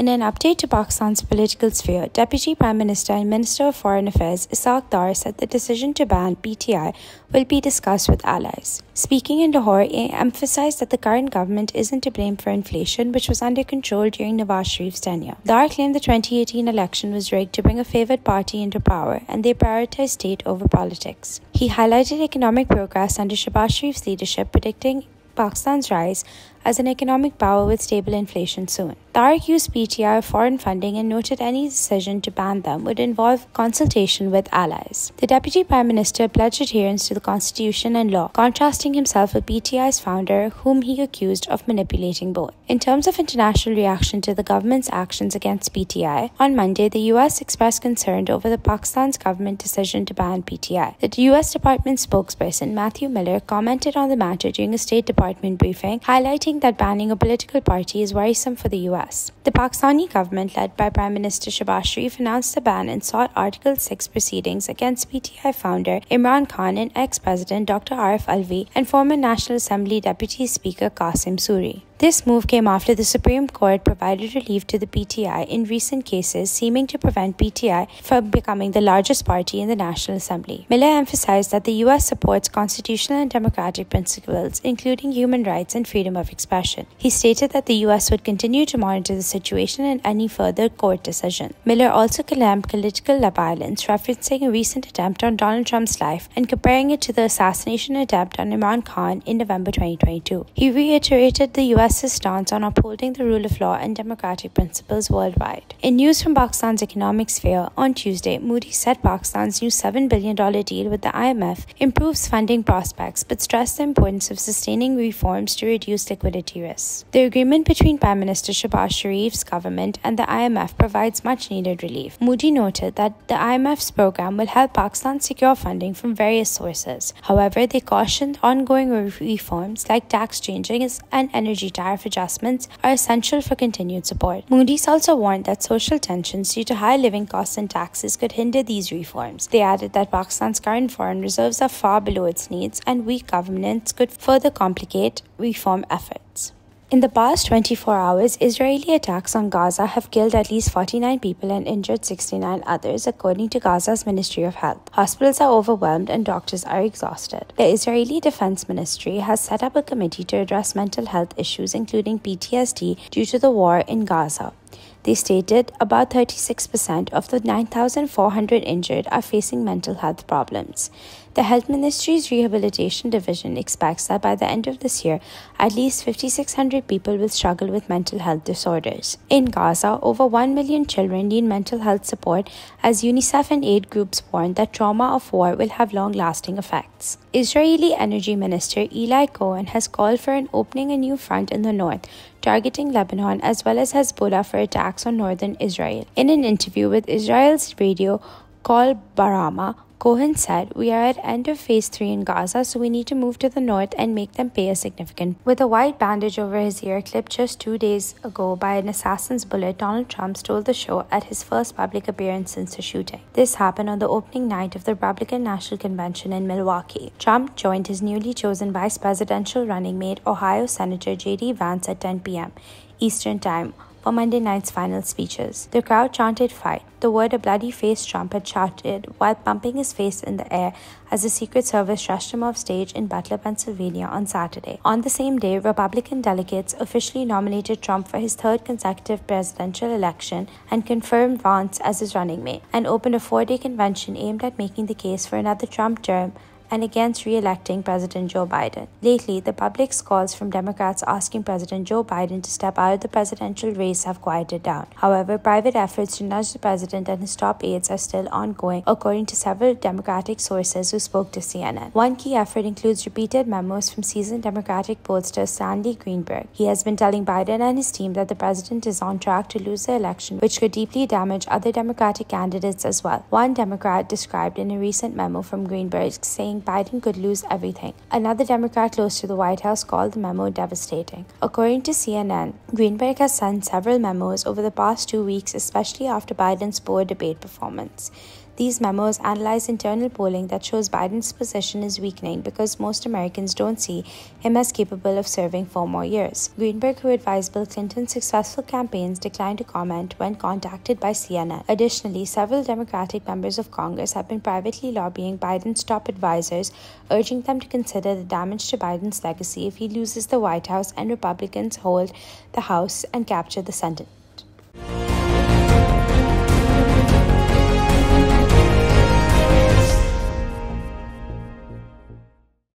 In an update to Pakistan's political sphere, Deputy Prime Minister and Minister of Foreign Affairs Ishaq Dar said the decision to ban PTI will be discussed with allies. Speaking in Lahore, he emphasized that the current government isn't to blame for inflation, which was under control during Nawaz Sharif's tenure. Dar claimed the 2018 election was rigged to bring a favoured party into power, and they prioritized state over politics. He highlighted economic progress under Shahbaz Sharif's leadership, predicting Pakistan's rise as an economic power with stable inflation soon. Dar accused PTI of foreign funding and noted any decision to ban them would involve consultation with allies. The Deputy Prime Minister pledged adherence to the Constitution and law, contrasting himself with PTI's founder, whom he accused of manipulating both. In terms of international reaction to the government's actions against PTI, on Monday, the US expressed concern over the Pakistan's government decision to ban PTI. The US Department spokesperson Matthew Miller commented on the matter during a State Department briefing, highlighting that banning a political party is worrisome for the US. The Pakistani government, led by Prime Minister Shahbaz Sharif, announced the ban and sought Article 6 proceedings against PTI founder Imran Khan and ex-President Dr. Arif Alvi and former National Assembly Deputy Speaker Qasim Suri. This move came after the Supreme Court provided relief to the PTI in recent cases, seeming to prevent PTI from becoming the largest party in the National Assembly. Miller emphasized that the US supports constitutional and democratic principles, including human rights and freedom of expression. He stated that the US would continue to monitor the situation and any further court decision. Miller also condemned political violence, referencing a recent attempt on Donald Trump's life and comparing it to the assassination attempt on Imran Khan in November 2022. He reiterated the US's stance on upholding the rule of law and democratic principles worldwide. In news from Pakistan's economic sphere, on Tuesday, Moody said Pakistan's new $7 billion deal with the IMF improves funding prospects but stressed the importance of sustaining reforms to reduce liquidity risks. The agreement between Prime Minister Shahbaz Sharif's government and the IMF provides much-needed relief. Moody noted that the IMF's program will help Pakistan secure funding from various sources. However, they cautioned ongoing reforms like tax changes and energy tariff adjustments are essential for continued support. Moody's also warned that social tensions due to high living costs and taxes could hinder these reforms. They added that Pakistan's current foreign reserves are far below its needs and weak governance could further complicate reform efforts. In the past 24 hours, Israeli attacks on Gaza have killed at least 49 people and injured 69 others, according to Gaza's Ministry of Health. Hospitals are overwhelmed and doctors are exhausted. The Israeli Defense Ministry has set up a committee to address mental health issues, including PTSD, due to the war in Gaza. They stated about 36% of the 9,400 injured are facing mental health problems. The Health Ministry's Rehabilitation Division expects that by the end of this year, at least 5,600 people will struggle with mental health disorders. In Gaza, over 1 million children need mental health support, as UNICEF and aid groups warn that trauma of war will have long-lasting effects. Israeli Energy Minister Eli Cohen has called for opening a new front in the north, targeting Lebanon as well as Hezbollah for attacks on northern Israel. In an interview with Israel's radio Kol Barama, Cohen said, "We are at end of phase 3 in Gaza, so we need to move to the north and make them pay a significant." With a white bandage over his ear clipped just 2 days ago by an assassin's bullet, Donald Trump stole the show at his first public appearance since the shooting. This happened on the opening night of the Republican National Convention in Milwaukee. Trump joined his newly chosen vice presidential running mate, Ohio Senator J.D. Vance, at 10 p.m. Eastern Time for Monday night's final speeches. The crowd chanted "fight," the word a bloody-faced Trump had shouted while pumping his face in the air as the Secret Service rushed him off stage in Butler, Pennsylvania on Saturday. On the same day, Republican delegates officially nominated Trump for his third consecutive presidential election and confirmed Vance as his running mate, and opened a 4-day convention aimed at making the case for another Trump term and against re-electing President Joe Biden. Lately, the public's calls from Democrats asking President Joe Biden to step out of the presidential race have quieted down. However, private efforts to nudge the president and his top aides are still ongoing, according to several Democratic sources who spoke to CNN. One key effort includes repeated memos from seasoned Democratic pollster Sandy Greenberg. He has been telling Biden and his team that the president is on track to lose the election, which could deeply damage other Democratic candidates as well. One Democrat described in a recent memo from Greenberg saying Biden could lose everything. Another Democrat close to the White House called the memo devastating. According to CNN, Greenberg has sent several memos over the past 2 weeks, especially after Biden's poor debate performance. These memos analyze internal polling that shows Biden's position is weakening because most Americans don't see him as capable of serving 4 more years. Greenberg, who advised Bill Clinton's successful campaigns, declined to comment when contacted by CNN. Additionally, several Democratic members of Congress have been privately lobbying Biden's top advisors, urging them to consider the damage to Biden's legacy if he loses the White House and Republicans hold the House and capture the Senate.